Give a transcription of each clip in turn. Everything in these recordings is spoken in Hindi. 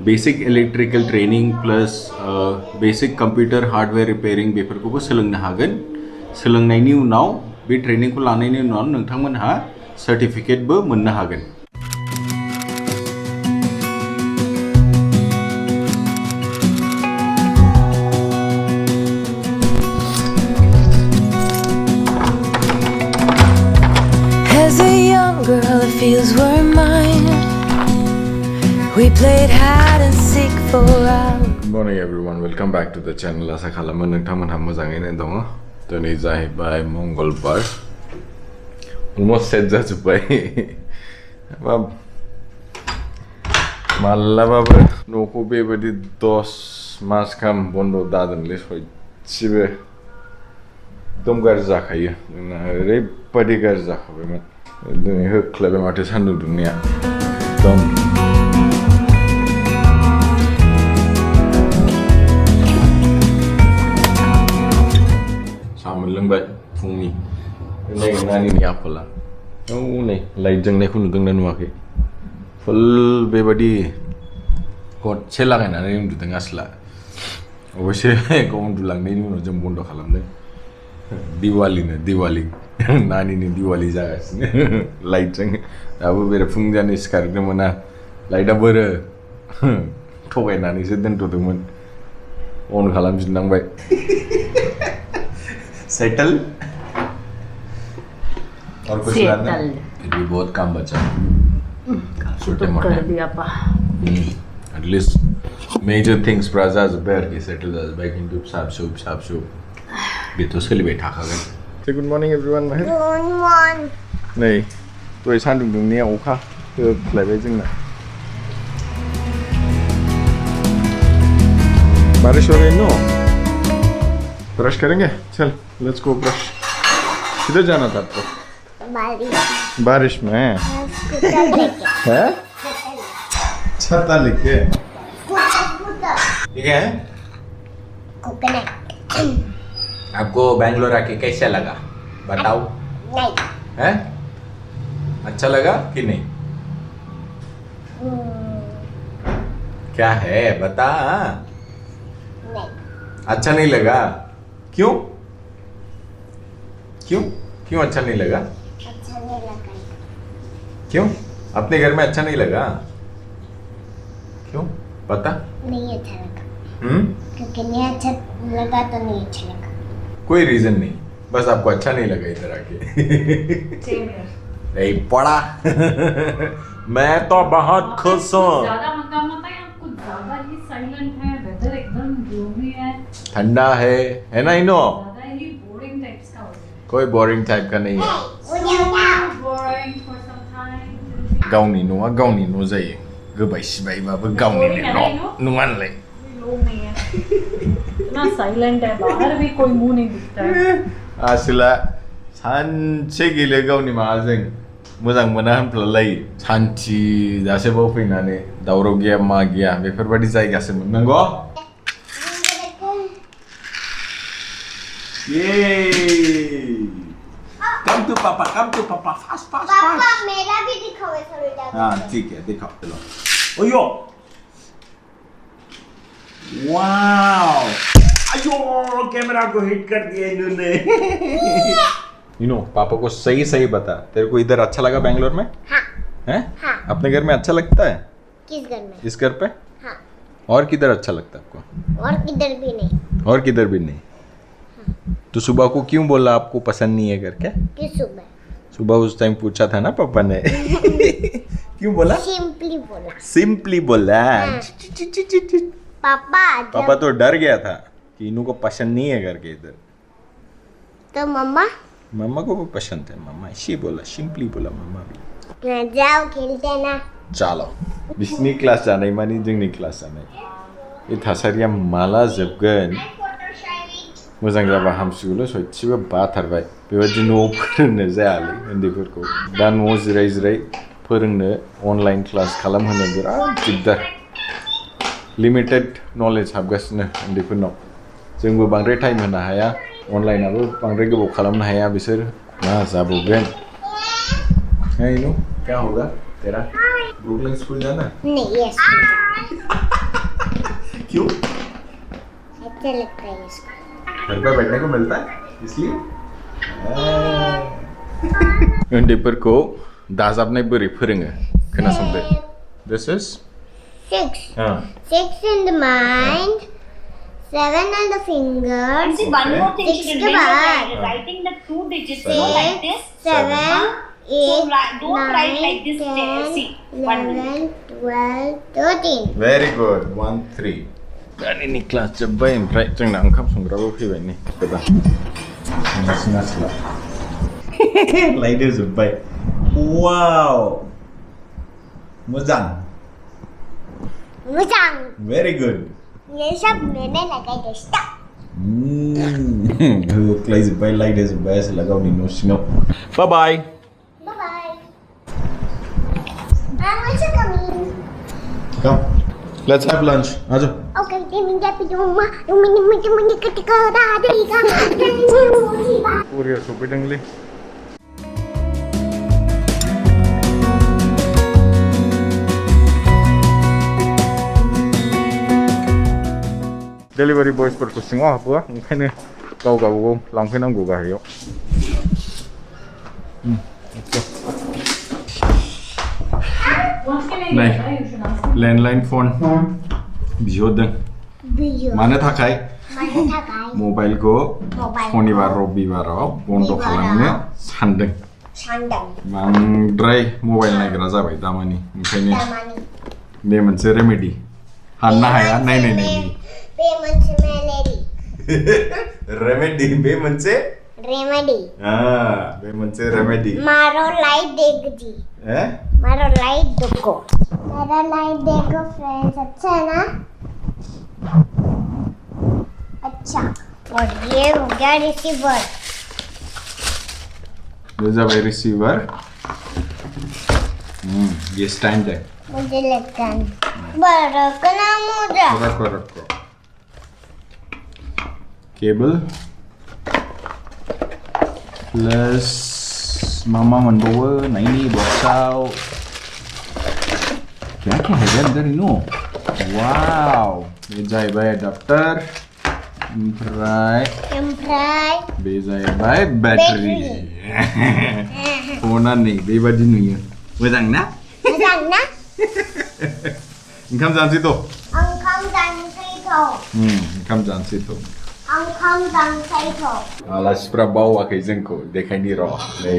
Basic electrical training plus basic computer hardware repairing बेफोरखौबो सोलोंनो हागोन सोलोंनायनि उनाव बे ट्रेनिंखौ लानायनि उनाव नोंथांमोनहा सार्टिफिकेटबो मोननो हागोन As a young girl, the fields were mine. We played hide and seek for hours. Good morning everyone, welcome back to the channel. Asa khalamo nोंथांमोनहा मोजाङैनो दङ दिनै जाहैबाय मंगलबार almost set जाजोब्बाय मालाबाबो न'खौ बेबायदि 10 मास गाहाम बन्द दादोंलै सयथिबो एकदम गाज्रि जाखायो जोंना ओरैबायदि गाज्रि जाखाबायमोन दिनै होख्लायबाय माथो सान्दुं दुंनाया एकदम साहा मोनलोंबाय फुंनि नायनायनि आखला औ नै लाइट जोंनायखौ नुदोंना नुवाखै फुल बेबायदि गदसे लागायनानै उन्दुदों आसला अबयसे गाव उन्दुलांनायनि उनाव जों बन्द खालामदों दिवाली नानिनि दिवाली जागासिनो लाइटजों दाबो बेरे फुंजानि सिखारनो मोना लाइटआ बोरो थगायनानैसो दोनथ'दोंमोन अन खालामफिननांबाय सेटल और कुछ लाना फिर भी बहुत काम बचा छोटे मोटे कर दिया पा at least major things praza is better ki settle as back into sharp soup Beth' सोलिबाय थाखागोन Say good morning everyone Mahir Good morning नै दहाय सान्दुं दुंनाया अखा होख्लायबाय जोंना बारिश हो रही नो ब्रश करेंगे चल लेट्स गो ब्रश किधर जाना था आपको बारिश में है छाता लेके ठीक है आपको बैंगलोर आके कैसा लगा बताओ नहीं है अच्छा लगा कि नहीं क्या है बता नहीं अच्छा नहीं लगा क्यों क्यों क्यों अच्छा नहीं लगा अच्छा नहीं लगा क्यों अपने घर में अच्छा नहीं लगा क्यों पता नहीं अच्छा लगा क्योंकि नहीं अच्छा लगा तो नहीं अच्छा लगा कोई रीजन नहीं बस आपको अच्छा नहीं लगा इधर आके नहीं पड़ा मैं तो बहुत खुश हूँ ज्यादा मत है कुछ ज्यादा ही साइलेंट है वेदर एकदम ग्लोमी है ठंडा है ना इनो ज्यादा ही बोरिंग टाइप्स का हो गया कोई बोरिंग टाइप का नहीं है बोरिंग फॉर सम टाइम गावनि न' जायो गोबाय सिबायबाबो गावनिनो न' नङानोलाय लोग नहीं है इतना साइलेंट है बाहर भी कोई मुंह नहीं दिखता है आसला सानसे गेले गावनि माबाजों मोजां मोना होनफ्लालायो सान्थि जासेबाव फैनानै दावराव गैया मा गैया बेफोरबायदि जायगासो मोननांगौ Come to papa fast पापा मेरा भी दिखाओ थोड़ा हाँ ठीक है दिखाओ चलो ओयो वाओ अयो कैमरा को हिट कर दिया इन्होंने पापा को सही बता तेरे को इधर अच्छा लगा बैंगलोर में हाँ हैं हाँ अपने घर में अच्छा लगता है किस घर में इस घर पे हाँ और किधर अच्छा लगता है आपको और किधर भी नहीं तो सुबह को क्यों बोला आपको पसंद नहीं है करके किस सुबह उस टाइम पूछा था ना पापा ने क्यों बोला सिंपली बोला पापा तो डर गया था कि इनू को पसंद नहीं है करके इधर तो मम्मा को भी पसंद है मम्मा इसी बोला सिंपली बोला मम्मा भी जाओ खेलते ना चलो बिसनी क्लास जानाय मानि जोंनि क्लास जानाय बे थासारिया माला जोबगोन मोजां जाबा हामसिगौल' सयथिबो बाथारबाय बेबायदि न'आव फोरोंनो जायालै उन्दैफोरखौ दा न'आव जिराय फोरोंनो अनलाइन क्लास खालामहोनो बिराद दिगदार लिमिटेड नलेज हाबगासिनो उन्दैफोरनाव जोंबो बांद्राय टाइम होनो हाया अनलाइनाबो बांद्राय गोबाव खालामनो हाया बिसोर मा जाबावगोन क्या होगा तेरा ब्रुकलिन स्कूल जाना नहीं अच्छा लगता है इसको। घर पे बैठने को मिलता है इसलिए उन्दैफोरखौ दाजाबनाय बोरै फोरोङो खोनासंदो This is 6 in the mind, 7 on the fingers, And see, one more thing, 6 children, के when you बाद are writing the 2 digits, you know, like this. 7, 8, don't write 9, like this, 10, see, 1 11, 12, 13. Very good 1 3 Dan ini kelas जोब्बाय ओमफ्राय जोंना ओंखाम संग्राबो फैबाय नै गोदान नासला लाइट जोब्बाय वाव मोजां Very good ये सब मैंने लगाई था। होख्लायजोब्बाय लाइट होजोब्बाय आसोला गावनि न' सिङाव Bye bye Bye. I'm also coming. Come let's have lunch आजो Okay, dia minta pergi rumah. Rumah ketika dah ada ikan. Korea सफैदोंलै Delivery boysफोरखौ सिङाव हाबहोआ ओंखायनो गाव गावबागाव लांफैनांगौ गाहायाव नै लेन्डलाइन फन बिहरदों मानो थाखाय मबाइलखौ शनिबार रबिबाराव बन्द खालामनो सानदों बांद्राय मबाइल नायग्रा जाबाय दामानि ओंखायनो बे मोनसे रेमेडि हाननो हाया नायनायनि रेमेडी बे मोनसे रेमेडी बे मोनसे रेमेडी मारो लाइट देखो मारो लाइट देखो मेरा लाइट देखो फ्रेंड्स अच्छा है ना अच्छा और ये हो गया रिसीवर ये जाबाय रिसीवर ये स्टैंड है मुझे लगता है बड़ा कना मुझे रखो केबल प्लस मामा मोनबावो नायनि बक्सआव क्या है अंदर इनो वाव ये जाहैबाय एडाप्टर ओमफ्राय बे जाहैबाय बेटारि फना नै बेबादि नुयो मोजां ना ओंखाम जानोसै थ' ओंखाम जानोसै थ' आलासिफ्रा बावाखै जोंखौ देखायनि र' नै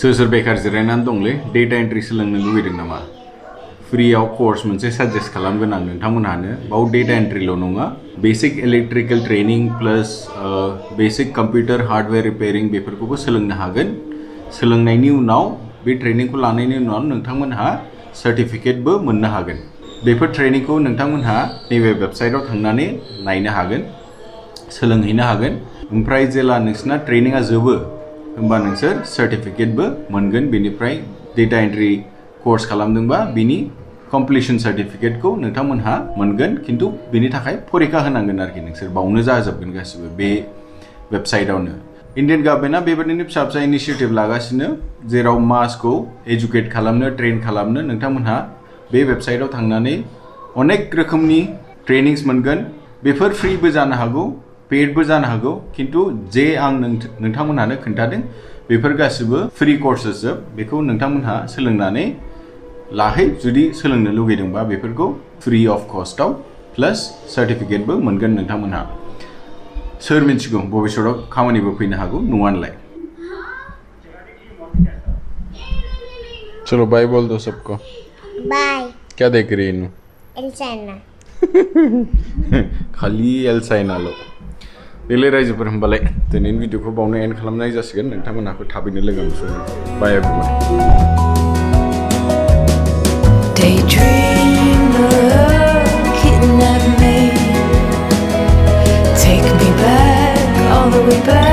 सोर बेकार जिरायनानै दंलै डेटा एन्ट्रि सोलोंनो लुबैदों नामा फ्रियाव कर्स मोनसे साजेस्ट खालामगोन आं नोंथांमोनहानो बाव डेटा एन्ट्रिल' नङा basic electrical training plus basic computer hardware repairing बेफोरखौबो सोलोंनो हागोन सोलोंनायनि उनाव बे ट्रेनिंखौ लानायनि उनाव नोंथांमोनहा सार्टिफिकेटबो मोननो हागोन बेफोर ट्रेनिंखौ नोंथांमोनहा नैबे वेबसाइटआव थांनानै नायनो हागोन सोलोंहैनो हागोन ओमफ्राय जेला नोंसिना ट्रेनिंआ जोबो होमबा नोंसोर सार्टिफिकेटबो मोनगोन बेनिफ्राय डेटा एन्ट्रि कर्स खालामदोंबा बिनि कमप्लिशन सार्टिफिकेटखौ नोंथांमोनहा मोनगोन खिन्थु बेनि थाखाय फरिखा होनांगोन आरोखि नोंसोर बावनो जाजोबगोन गासिबो बे वेबसाइटआवनो इन्डियान गभर्नमेन्टआ बेबायदिनो फिसा फिसा इनिशिएटिभ लागासिनो जेराव मासखौ एजुकेट खालामनो ट्रेन खालामनो नोंथांमोनहा बे वेबसाइटआव थांनानै अनेक रोखोमनि ट्रेनिंस मोनगोन बेफोर फ्रिबो जानो हागौ पेडबो जानो हागौ खिन्थु जे आं नोंथांमोनहानो खोन्थादों बेफोर गासिबो फ्रि कर्सेस जोब बेखौ नोंथांमोनहा सोलोंनानै लाहै जुदि सोलोंनो लुगैदोंबा बेफोरखौ फ्रि अफ कस्टआव प्लस सार्टिफिकेटबो मोनगोन नोंथांमोनहा सोर मिथिगौ भबिष्यतआव खामानिबो फैनो हागौ नङानलाय चलो बाय बोल दो सबको बाय क्या देख रही है एलसाइना खालि एलसाइनाल' देलै रायजोफोर होमबालाय दिनैनि भिडिअखौ बावनो एन्ड खालामनाय जासिगोन नोंथांमोनहाखौ थाबैनो लोगो मोनसिगोन बाय एभ्रिवान Daydreamer, kidnap me, take me back all the way back.